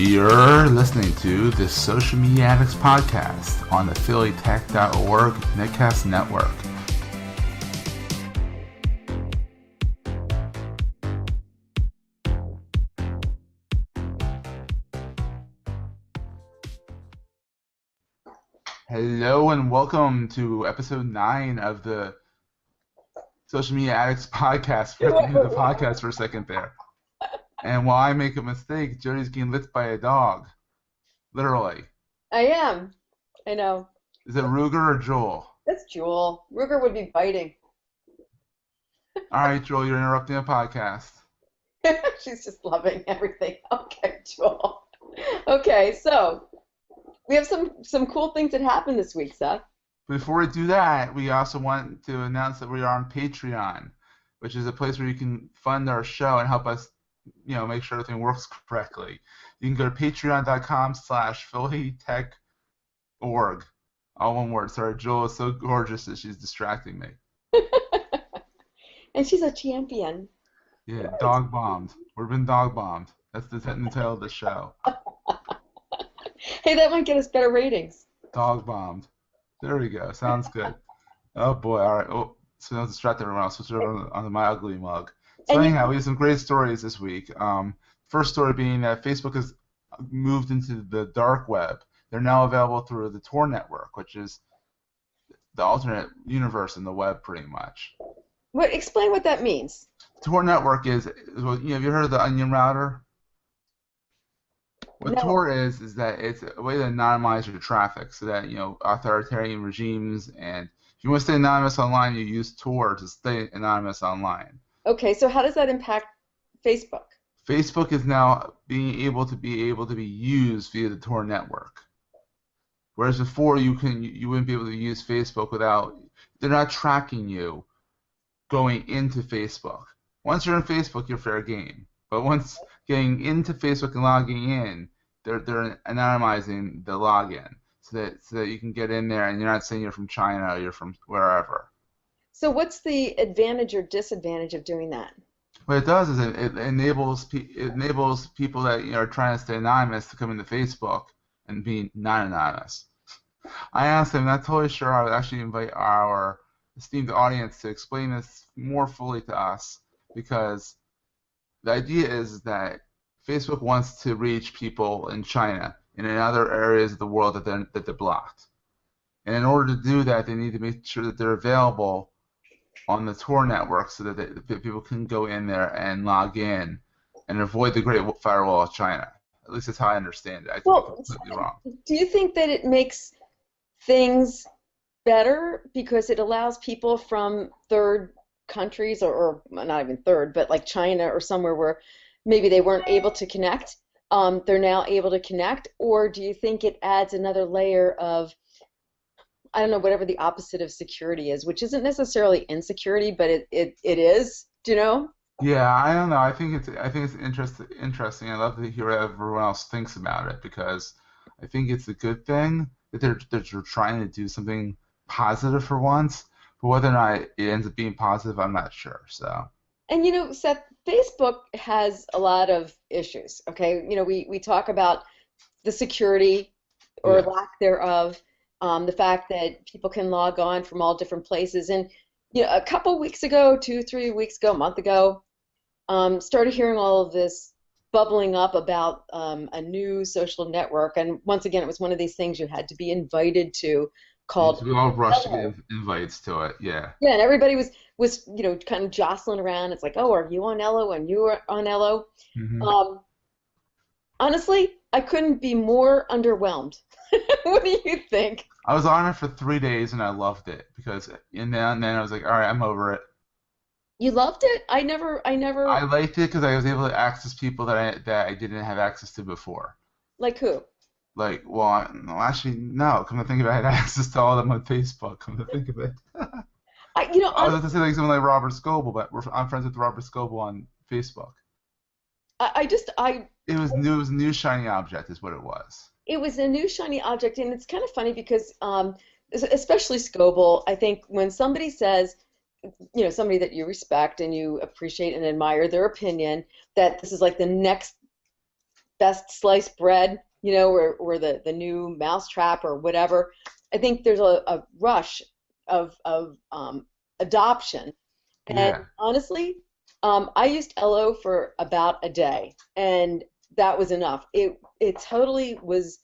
You're listening to the Social Media Addicts podcast on the PhillyTech.org Netcast Network. Hello and welcome to episode 9 of the Social Media Addicts podcast. Forget to do the podcast for a second there. And while I make a mistake, Jody's getting licked by a dog. Literally. I am. I know. Is it Ruger or Joel? That's Joel. Ruger would be biting. All right, Joel, you're interrupting a podcast. She's just loving everything. Okay, Joel. Okay, so we have some cool things that happened this week, Seth. Before we do that, we also want to announce that we are on Patreon, which is a place where you can fund our show and help us, make sure everything works correctly. You can go to patreon.com/PhillyTech.org. All one word. Sorry, Joel is so gorgeous that she's distracting me. And she's a champion. Yeah, dog bombed. We've been dog bombed. That's the title of the show. Hey, that might get us better ratings. Dog bombed. There we go. Sounds good. Oh boy. All right. Oh, so don't distract everyone else. Switch it over on my ugly mug. So anyhow, we have some great stories this week. First story being that Facebook has moved into the dark web. They're now available through the Tor network, which is the alternate universe in the web, pretty much. Explain what that means. Tor network is, have you heard of the Onion router? What No. Tor is that it's a way to anonymize your traffic, so that authoritarian regimes, and if you want to stay anonymous online, you use Tor to stay anonymous online. Okay, so how does that impact Facebook? Facebook is now being able to be used via the Tor network. Whereas before you wouldn't be able to use Facebook without, they're not tracking you going into Facebook. Once you're in Facebook, you're fair game. But once getting into Facebook and logging in, they're anonymizing the login so that you can get in there and you're not saying you're from China or you're from wherever. So what's the advantage or disadvantage of doing that? What it does is it enables people that are trying to stay anonymous to come into Facebook and be not anonymous. I asked him, not totally sure I would actually invite our esteemed audience to explain this more fully to us, because the idea is that Facebook wants to reach people in China and in other areas of the world that they're blocked. And in order to do that, they need to make sure that they're available on the Tor network so that people can go in there and log in and avoid the Great Firewall of China. At least that's how I understand it. I think I'm completely wrong. Do you think that it makes things better because it allows people from third countries, or not even third, but like China or somewhere where maybe they weren't able to connect, they're now able to connect? Or do you think it adds another layer of, I don't know, whatever the opposite of security is, which isn't necessarily insecurity, but it is, do you know? Yeah, I don't know. I think it's interesting. I love to hear what everyone else thinks about it, because I think it's a good thing that they're trying to do something positive for once. But whether or not it ends up being positive, I'm not sure. So. And Seth, Facebook has a lot of issues. Okay, we talk about the security or lack thereof. The fact that people can log on from all different places. And a couple weeks ago, 2-3 weeks ago, a month ago, started hearing all of this bubbling up about a new social network. And once again, it was one of these things you had to be invited to, called we all rushed to get invites to it, yeah. Yeah, and everybody was kind of jostling around. It's like, oh, are you on Ello? And you are on Ello? Mm-hmm. Honestly, I couldn't be more underwhelmed. What do you think? I was on it for 3 days and I loved it, and then I was like, all right, I'm over it. You loved it? I never. I liked it because I was able to access people that I didn't have access to before. Like who? Like, well, no, actually, no. Come to think of it, I had access to all of them on Facebook. Come to think of it. I was going to say like someone like Robert Scoble, but I'm friends with Robert Scoble on Facebook. It was new. It was a new shiny object, is what it was. It was a new shiny object, and it's kind of funny because, especially Scoble, I think when somebody says, somebody that you respect and you appreciate and admire their opinion, that this is like the next best sliced bread, or the new mousetrap or whatever. I think there's a rush of adoption. And Yeah. honestly, I used Ello for about a day, and that was enough. It totally was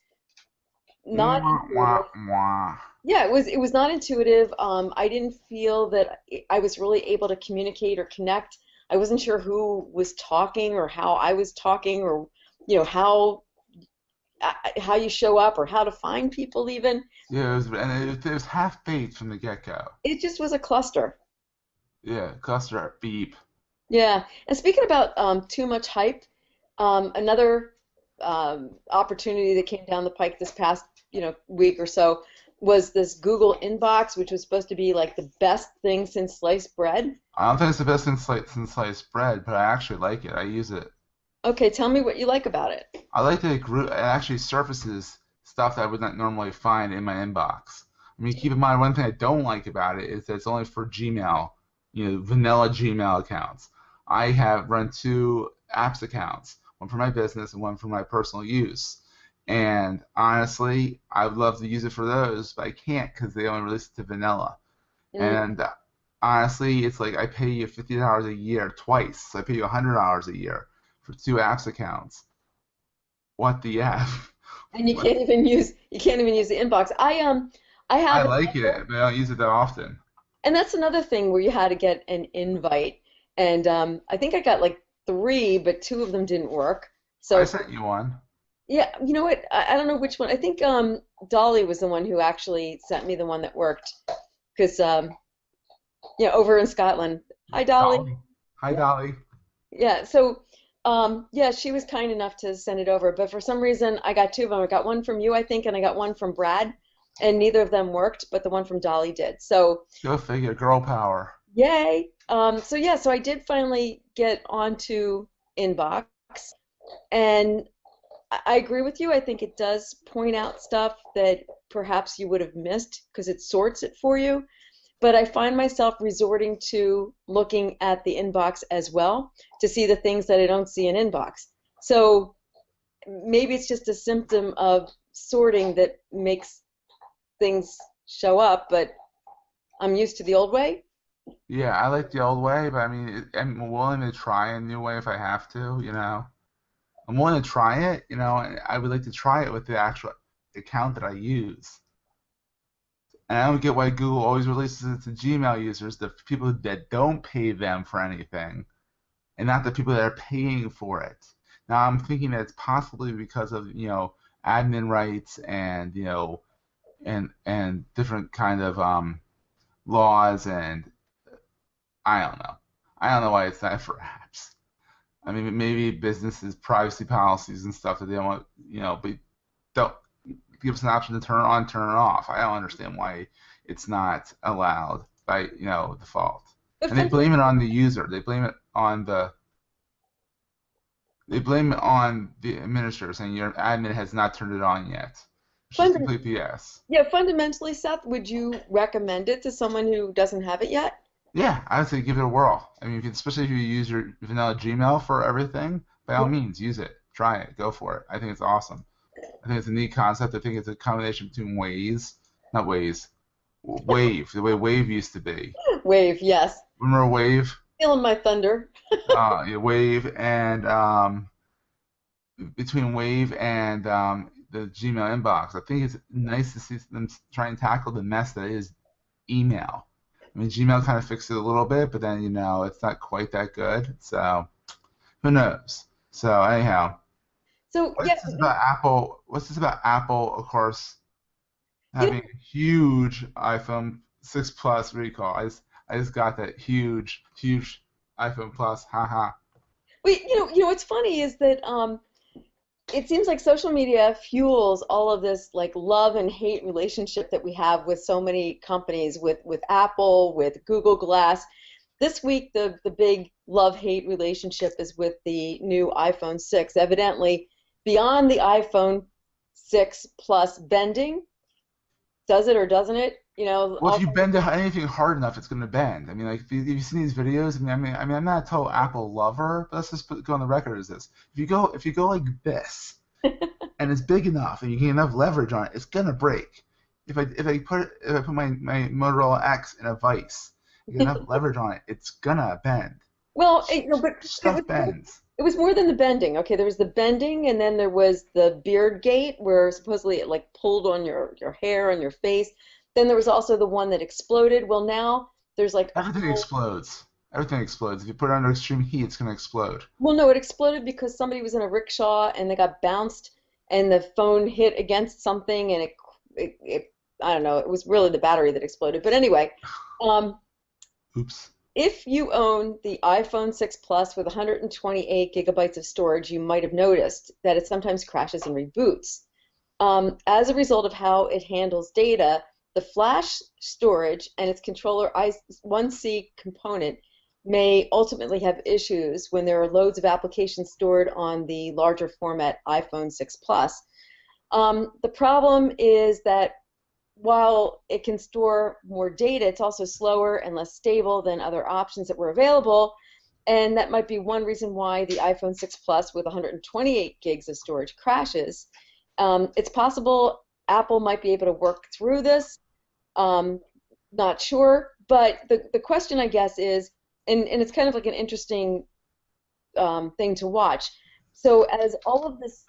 not Mwah, mwah, intuitive. mwah. Yeah, it was not intuitive. I didn't feel that I was really able to communicate or connect. I wasn't sure who was talking or how I was talking or how you show up or how to find people even. Yeah, it was half baked from the get-go. It just was a cluster. Yeah, cluster beep. Yeah. And speaking about too much hype, another opportunity that came down the pike this past week or so was this Google Inbox, which was supposed to be like the best thing since sliced bread. I don't think it's the best since sliced bread, but I actually like it. I use it. Okay, tell me what you like about it. I like that it actually surfaces stuff that I would not normally find in my inbox. I mean, keep in mind, one thing I don't like about it is that it's only for Gmail, vanilla Gmail accounts. I have run two apps accounts, one for my business and one for my personal use. And honestly, I would love to use it for those, but I can't because they only release it to vanilla. Mm. And honestly, it's like I pay you $50 a year twice. So I pay you $100 a year for two apps accounts. What the F? And you can't even use the inbox. I I have it, like it, but I don't use it that often. and that's another thing where you had to get an invite, and I think I got like three, but two of them didn't work. I So sent you one. yeah, you know what? I don't know which one. I think Dolly was the one who actually sent me the one that worked, because over in Scotland. Hi, Dolly. Dolly. Hi, Dolly. Yeah, so yeah, she was kind enough to send it over, but for some reason I got two of them. I got one from you, I think, and I got one from Brad, and neither of them worked, but the one from Dolly did. So Go figure. Girl power. yay! So yeah, so I did finally get onto Inbox, and I agree with you. I think it does point out stuff that perhaps you would have missed because it sorts it for you. But I find myself resorting to looking at the inbox as well to see the things that I don't see in inbox. So maybe it's just a symptom of sorting that makes things show up, but I'm used to the old way. Yeah, I like the old way, but I mean, I'm willing to try a new way if I have to. I'm willing to try it, and I would like to try it with the actual account that I use. And I don't get why Google always releases it to Gmail users, the people that don't pay them for anything, and not the people that are paying for it. Now I'm thinking that it's possibly because of admin rights and and different kind of laws, and I don't know. I don't know why it's not for apps. I mean, maybe businesses privacy policies and stuff that they don't want, but don't give us an option to turn it on, turn it off. I don't understand why it's not allowed by default. But And they blame it on the user. They blame it on the administrator, saying your admin has not turned it on yet, which is fund- complete BS. yeah, fundamentally, Seth, would you recommend it to someone who doesn't have it yet? Yeah, I would say give it a whirl. I mean, especially if you use your vanilla Gmail for everything, by all means, use it. Try it. Go for it. I think it's awesome. I think it's a neat concept. I think it's a combination between not Wave, the way Wave used to be. Wave, yes. Remember Wave? Feeling my thunder. Yeah, Wave and between Wave and the Gmail inbox. I think it's nice to see them try and tackle the mess that is email. I mean, Gmail kind of fixed it a little bit, but then it's not quite that good. So who knows? So anyhow, So what's yeah, this about Apple? What's this about Apple? Of course, you having a huge iPhone 6 Plus recall. I just got that huge iPhone Plus. Haha. what's funny is that it seems like social media fuels all of this like love and hate relationship that we have with so many companies, with Apple, with Google Glass. This week, the big love-hate relationship is with the new iPhone 6. Evidently, beyond the iPhone 6 Plus bending, does it or doesn't it? You know, Well, if you bend anything hard enough, it's going to bend. I mean, like if you've seen these videos. I'm not a total Apple lover, but let's just go on the record as this. If you go like this, and it's big enough, and you get enough leverage on it, it's gonna break. If I put my Motorola X in a vise, and get enough leverage on it, it's gonna bend. well, you know, but Stuff bends. it was more than the bending. Okay, there was the bending, and then there was the beard gate, where supposedly it like pulled on your hair on your face. Then there was also the one that exploded. Well, now there's like a Everything whole. explodes. Everything explodes. If you put it under extreme heat, it's gonna explode. Well, no, it exploded because somebody was in a rickshaw and they got bounced, and the phone hit against something, and it I don't know. It was really the battery that exploded. But anyway, um, Oops. if you own the iPhone 6 Plus with 128 gigabytes of storage, you might have noticed that it sometimes crashes and reboots. As a result of how it handles data, the flash storage and its controller I1C component may ultimately have issues when there are loads of applications stored on the larger format iPhone 6 Plus. The problem is that while it can store more data, it's also slower and less stable than other options that were available, and that might be one reason why the iPhone 6 Plus with 128 gigs of storage crashes. It's possible Apple might be able to work through this. Not sure, but the question, I guess, is, and it's kind of like an interesting thing to watch. So as all of this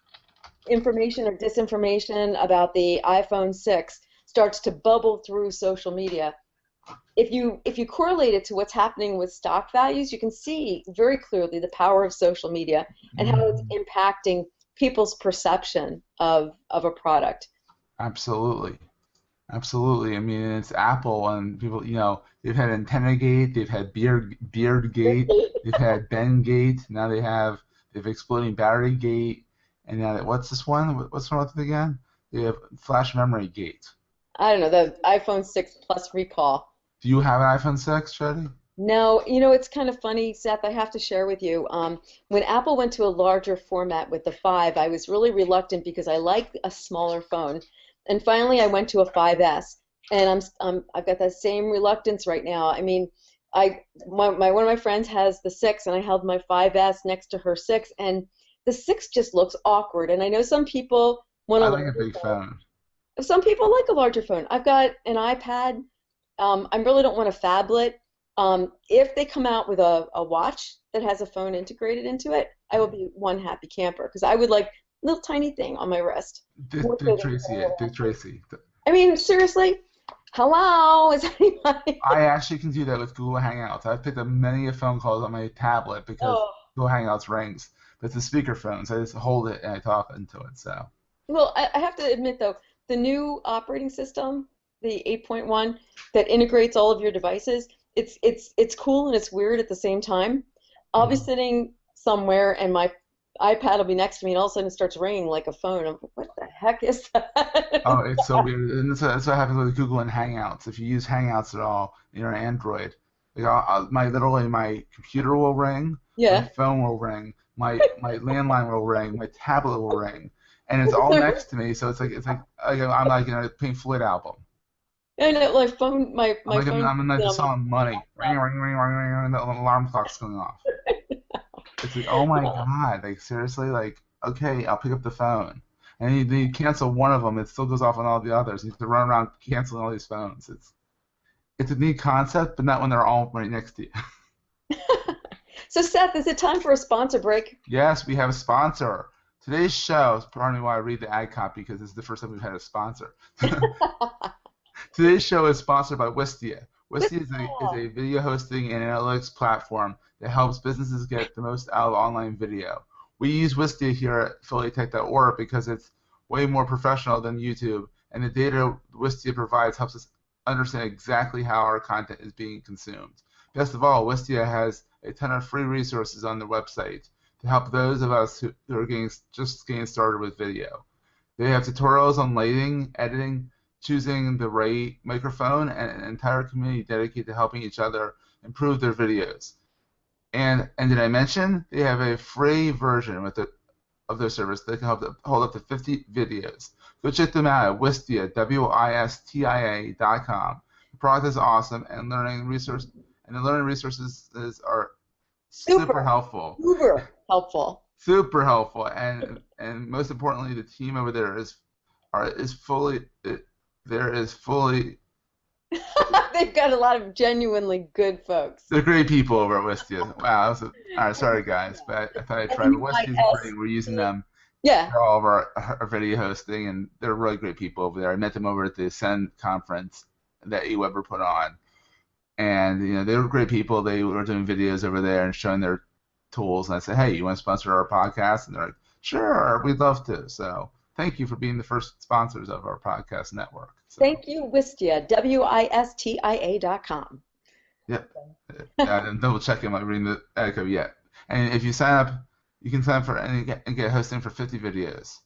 information or disinformation about the iPhone 6 starts to bubble through social media, if you correlate it to what's happening with stock values, you can see very clearly the power of social media and how it's impacting people's perception of a product. Absolutely. Absolutely. I mean, it's Apple, and people, they've had Antenna Gate, they've had Beard Gate, they've had Ben Gate. Now they've exploding Battery Gate, and now what's this one? What's one with it again? They have Flash Memory Gate. I don't know, the iPhone 6 Plus recall. Do you have an iPhone 6, Jody? No, you know, it's kind of funny, Seth, I have to share with you. When Apple went to a larger format with the 5, I was really reluctant because I like a smaller phone. And finally, I went to a 5S, and I've got that same reluctance right now. I mean, one of my friends has the 6, and I held my 5S next to her 6, and the 6 just looks awkward. And I know some people want I a like a larger big phone. phone. Some people like a larger phone. I've got an iPad. I really don't want a phablet. If they come out with a watch that has a phone integrated into it, I will be one happy camper because I would like a little tiny thing on my wrist. Dick Tracy, Dick Tracy. I mean, seriously, hello, is anybody? I actually can do that with Google Hangouts. I've picked up many phone calls on my tablet because Oh, Google Hangouts rings. But it's a speakerphone, so I just hold it and I talk into it. So well, I have to admit though, the new operating system, the 8.1, that integrates all of your devices, it's cool and it's weird at the same time. I'll be mhm. sitting somewhere and my iPad will be next to me, and all of a sudden it starts ringing like a phone. I'm like, what the heck is that? Oh, it's so weird. And that's what happens with Google and Hangouts. If you use Hangouts at all, and you're an Android, like literally my computer will ring, my Yeah. phone will ring, my landline will ring, my tablet will ring, and it's all next to me. So it's like I'm like in a Pink Floyd album. I know, my phone, I'm my like phone. I'm in like You the know, my song Money, ring ring ring ring ring, and the alarm clock's going off. It's like, oh my God, like seriously, like okay, I'll pick up the phone. And you cancel one of them, it still goes off on all the others. You have to run around canceling all these phones. It's a neat concept, but not when they're all right next to you. So Seth, is it time for a sponsor break? Yes, we have a sponsor. Today's show is partly why I read the ad copy because this is the first time we've had a sponsor. Today's show is sponsored by Wistia. Wistia is a video hosting and analytics platform that helps businesses get the most out of online video. We use Wistia here at PhillyTech.org because it's way more professional than YouTube, and the data Wistia provides helps us understand exactly how our content is being consumed. Best of all, Wistia has a ton of free resources on their website to help those of us who are just getting started with video. They have tutorials on lighting, editing, choosing the right microphone, and an entire community dedicated to helping each other improve their videos. And did I mention they have a free version with of their service, they can hold up to 50 videos. Go check them out at Wistia, WISTIA.com. The product is awesome, and the learning resources are super Super, helpful. uber helpful. Super helpful, and most importantly, the team over there is fully there is fully They've got a lot of genuinely good folks. they're great people over at Wistia. Wow, all right, sorry guys, but I thought I'd try. But Wistia's great. We're using them Yeah. for all of our video hosting, and they're really great people over there. I met them over at the Ascend conference that eWeber put on, and they were great people. They were doing videos over there and showing their tools, and I said, hey, you want to sponsor our podcast? And they're like, sure, we'd love to. So thank you for being the first sponsors of our podcast network. So, Thank you, Wistia, WISTIA.com. yep. I'm double checking my reading the ad code yet. And if you sign up, you can sign up for and get hosting for 50 videos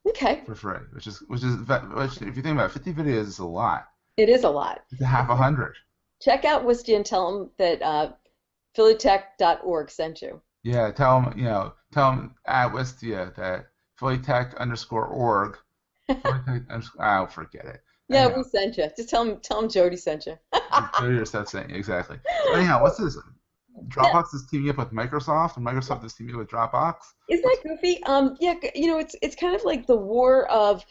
Okay. for free, which if you think about it, 50 videos is a lot. It is a lot. It's a half 100. Check out Wistia and tell them that PhillyTech.org sent you. Yeah, tell them at Wistia that PhillyTech_org. I'll forget it. Yeah, Anyhow, we sent you. Just tell them Jody sent you. Jody or Seth saying exactly. So anyhow, what's this? Dropbox is teaming up with Microsoft, and Microsoft is teaming up with Dropbox. Isn't that goofy? Yeah, it's kind of like the war of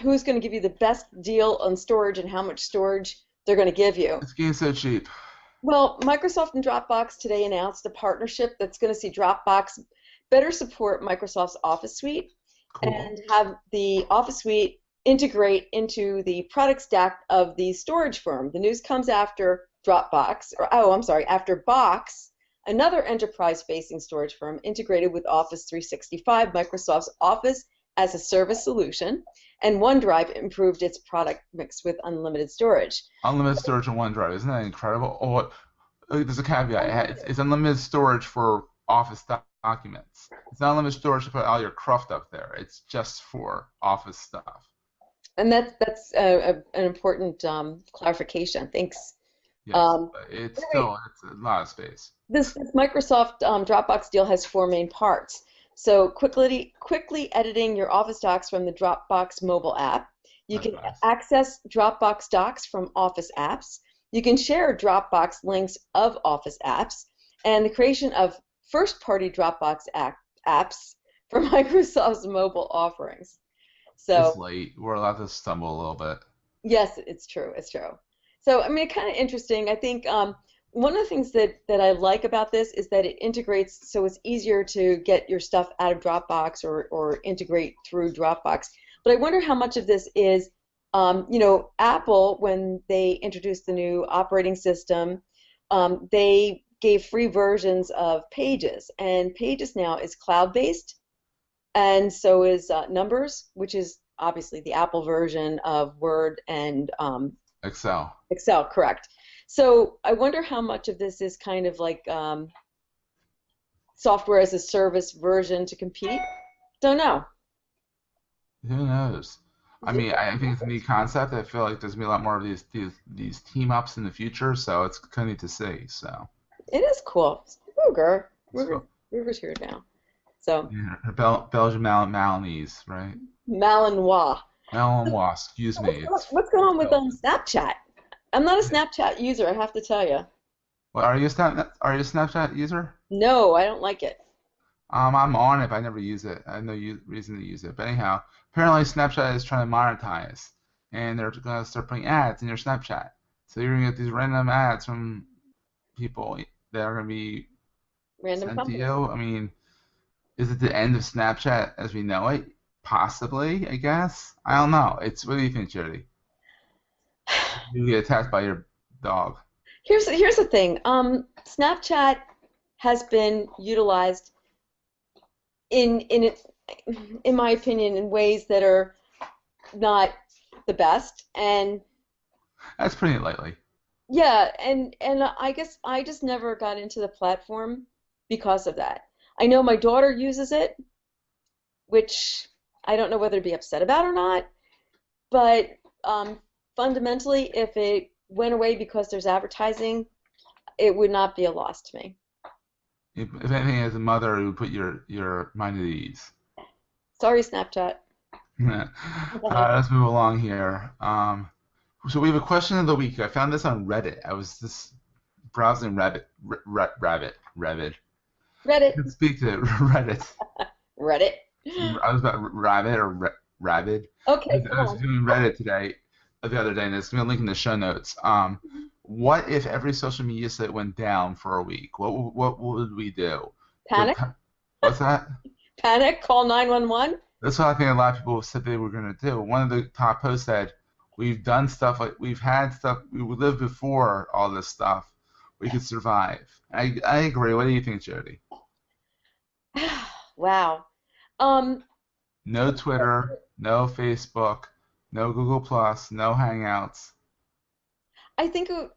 who's going to give you the best deal on storage and how much storage they're going to give you. It's getting so cheap. Well, Microsoft and Dropbox today announced a partnership that's going to see Dropbox better support Microsoft's Office Suite and have the Office Suite integrate into the product stack of the storage firm. The news comes after after Box, another enterprise-facing storage firm integrated with Office 365, Microsoft's Office as a Service solution, and OneDrive improved its product mix with unlimited storage. Unlimited storage on OneDrive, isn't that incredible? Oh, there's a caveat. It's unlimited storage for Office documents. It's not unlimited storage to put all your cruft up there. It's just for Office stuff. And that's an important clarification. Thanks. Yes, but it's a lot of space. This Microsoft Dropbox deal has four main parts. So quickly editing your Office docs from the Dropbox mobile app. You can access Dropbox docs from Office apps. You can share Dropbox links of Office apps, and the creation of first-party Dropbox apps for Microsoft's mobile offerings. So it's late. We're allowed to stumble a little bit. Yes, it's true. It's true. So I mean, kind of interesting. I think one of the things that I like about this is that it integrates, so it's easier to get your stuff out of Dropbox or integrate through Dropbox. But I wonder how much of this is, Apple, when they introduced the new operating system, they gave free versions of Pages, and Pages now is cloud-based, and so is Numbers, which is obviously the Apple version of Word and Excel. Excel, correct. So I wonder how much of this is kind of like software as a service version to compete. Don't know. Who knows? I mean, I think it's a neat concept. I feel like there's gonna be a lot more of these team ups in the future, so it's kind of neat to see. So it is cool. Ruger's here now. So yeah, Belgian Malinois, right? Malinois. Malinois, excuse me. What's going on with Snapchat? I'm not a Snapchat user, I have to tell you. Well, are you a Snapchat user? No, I don't like it. I'm on it, but I never use it. I have no reason to use it. But anyhow, apparently Snapchat is trying to monetize, and they're going to start putting ads in your Snapchat. So you're going to get these random ads from people that are going to be sent to you. I mean, is it the end of Snapchat as we know it? Possibly, I guess. I don't know. What do you think, Jody? You get attacked by your dog. Here's the thing. Snapchat has been utilized in my opinion, in ways that are not the best, and that's pretty lightly. Yeah, and I guess I just never got into the platform because of that. I know my daughter uses it, which I don't know whether to be upset about or not, but fundamentally, if it went away because there's advertising, it would not be a loss to me. if anything, as a mother, it would put your mind at ease. Sorry, Snapchat. Let's move along here. So we have a question of the week. I found this on Reddit. I was just browsing Reddit. Reddit. I can speak to Reddit. Reddit. I was about Rabbit or Rabid. Okay, I come was on. doing Reddit today, the other day, and it's going to link in the show notes. What if every social media site went down for a week? What would we do? Panic? What's that? Panic? Call 911? That's what I think a lot of people said they were going to do. One of the top posts said, "We've done stuff like we've had stuff we lived before all this stuff. We could survive." I agree. What do you think, Jody? Wow. No Twitter, no Facebook, no Google Plus, no Hangouts.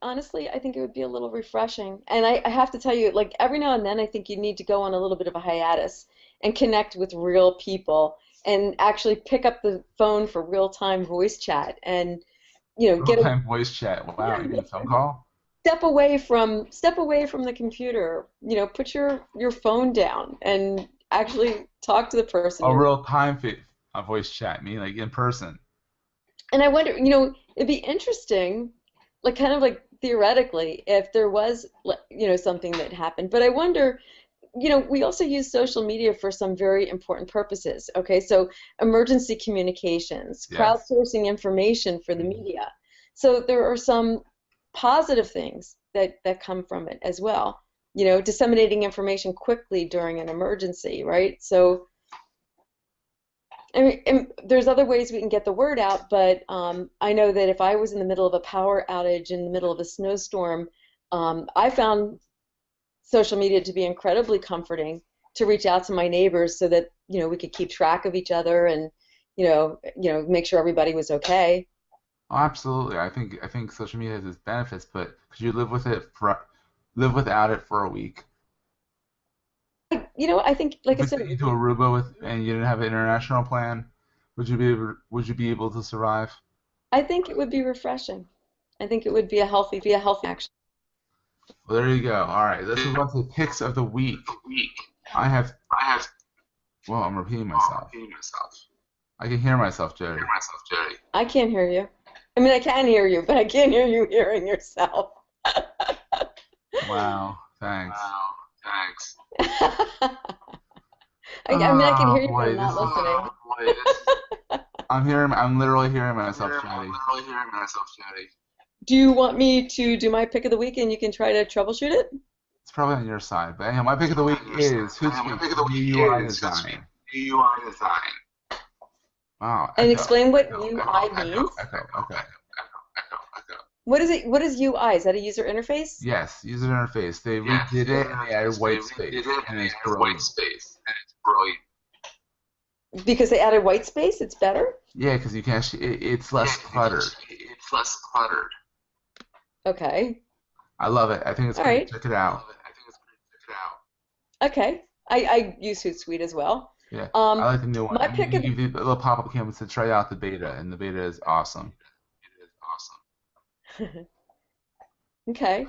Honestly, I think it would be a little refreshing. And I have to tell you, like every now and then, I think you need to go on a little bit of a hiatus and connect with real people and actually pick up the phone for real-time voice chat and, get a Real-time voice chat. Wow, you mean phone call? step away from the computer. Put your phone down and actually talk to the person A you're. real-time voice chat. I mean, like in person. And I wonder, it'd be interesting, like kind of like theoretically, if there was, something that happened. But I wonder, we also use social media for some very important purposes. Okay, so emergency communications, Yes. crowdsourcing information for the media. So there are some positive things that come from it as well. Disseminating information quickly during an emergency, right? So I mean, and there's other ways we can get the word out, but I know that if I was in the middle of a power outage in the middle of a snowstorm, I found social media to be incredibly comforting to reach out to my neighbors so that we could keep track of each other and make sure everybody was okay. Oh, absolutely. I think social media has its benefits, but could you live without it for a week? I think, like If I we said, took you to Aruba and you didn't have an international plan, would you be able to survive? I think it would be refreshing. I think it would be a healthy action. Well, there you go. All right, let's move on to the picks of the week. I have. Well, I'm repeating myself. I can hear myself, Jody. I can't hear you. I mean, I can hear you, but I can't hear you hearing yourself. Wow. Thanks. I mean, I can Oh hear you, but boy, I'm not listening. I'm literally hearing myself, Jody. Do you want me to do my pick of the week and you can try to troubleshoot it? It's probably on your side, but anyhow, my pick of the week is Hootsuite UI design. Wow. And Echo. explain what Echo. UI Echo. means. Echo. What is it? What is UI? Is that a user interface? Yes, user interface. They redid it and they added white space, and it's brilliant. Because they added white space, it's better? Yeah, because you can actually, it's less cluttered. Okay. I love it. I think it's All great. right. Check it out. Okay. I use Hootsuite as well. Yeah, Um, I like the new one. my And you pick of give you a little pop-up canvas to try out the beta, and the beta is awesome. Okay.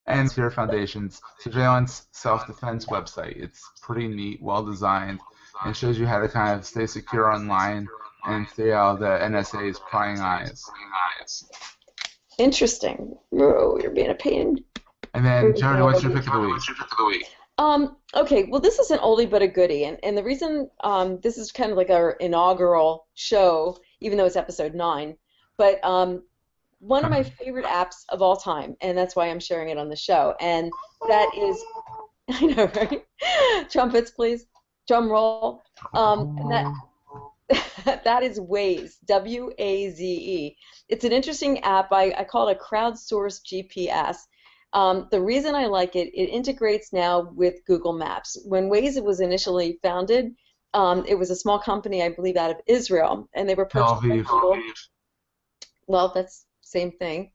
And Secure Foundation's surveillance self-defense website. It's pretty neat, well designed, and shows you how to kind of stay secure online and stay out of the NSA's prying eyes. Interesting. Oh, you're being a pain. And then, Jody, what's your pick of the week? Okay, well, this is an oldie but a goodie, and the reason this is kind of like our inaugural show, even though it's episode 9, but one of my favorite apps of all time, and that's why I'm sharing it on the show, and that is, I know, right? Trumpets, please. Drum roll. And that is Waze, W-A-Z-E. It's an interesting app. I call it a crowdsourced GPS. The reason I like it, it integrates now with Google Maps. When Waze was initially founded, it was a small company, I believe, out of Israel, and they were Tel purchased by Aviv. Google. Well, that's same thing.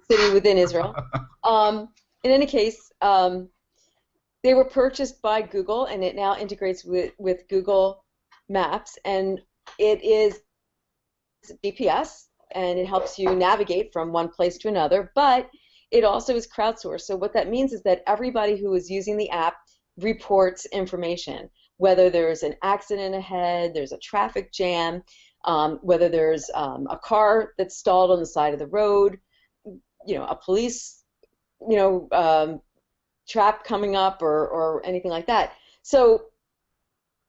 City within Israel. In any case, they were purchased by Google, and it now integrates with Google Maps, and it is GPS, and it helps you navigate from one place to another, but it also is crowdsourced. So what that means is that everybody who is using the app reports information, whether there's an accident ahead, there's a traffic jam, whether there's a car that's stalled on the side of the road, a police, trap coming up or anything like that. So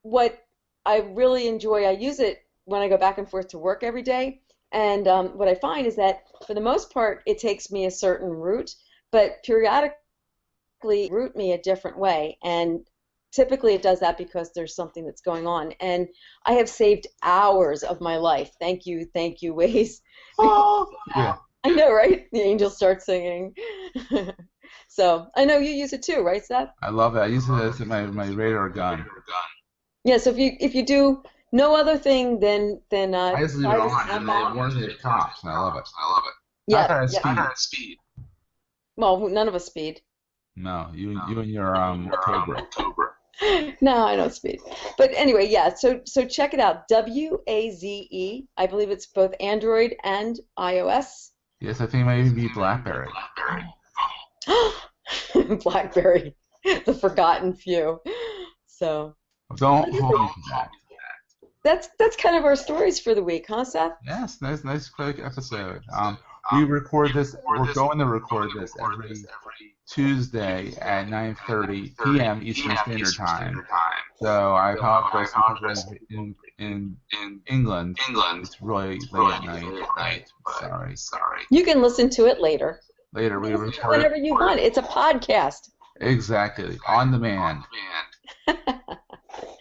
what I really enjoy, I use it when I go back and forth to work every day, and what I find is that for the most part it takes me a certain route, but periodically route me a different way, and typically it does that because there's something that's going on, and I have saved hours of my life. Thank you, Waze. Oh, yeah. I know, right? The angels start singing. So I know you use it too, right, Seth? I love it. I use it as my radar gun. Yeah. So if you do no other thing than I just leave it on, and it warns me of cops, and I love it. Yeah. Not that I speed. Well, none of us speed. No, you and your Cobra. No, I don't speed. But anyway, yeah. So check it out. WAZE. I believe it's both Android and iOS. Yes, I think it might even be BlackBerry. BlackBerry, the forgotten few. So don't hold me to that. That's kind of our stories for the week, huh, Seth? Yes, nice quick episode. We record this. We're going to record this every Tuesday at 9:30 p.m. Eastern Standard Time. So I apologize because in England. It's really late at night. Sorry. You can listen to it later. Later, we record whenever you want. It's a podcast. Exactly, on demand.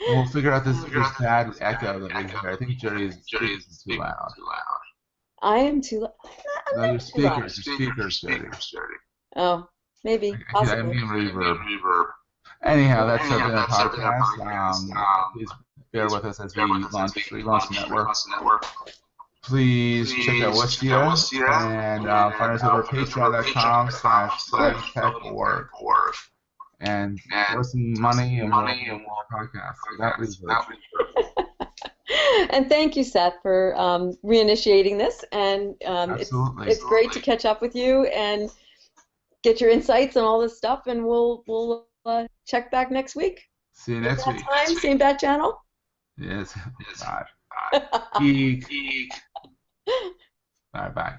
We'll figure out this bad echo that we hear. I think Jody is too loud. I am too loud. No, your speakers, Jody. Oh, maybe. Possibly. I'm getting reverb. Anyhow, that's our podcast. Please bear with us as we launch the network. Please check out Wistia and find us over at patreon.com/PhillyTech.org. And throw some money and we'll podcast. That was And thank you, Seth, for reinitiating this. And it's great to catch up with you and get your insights on all this stuff. And we'll check back next week. See you next week. Same bat channel. Yes. Bye. Geek. Bye.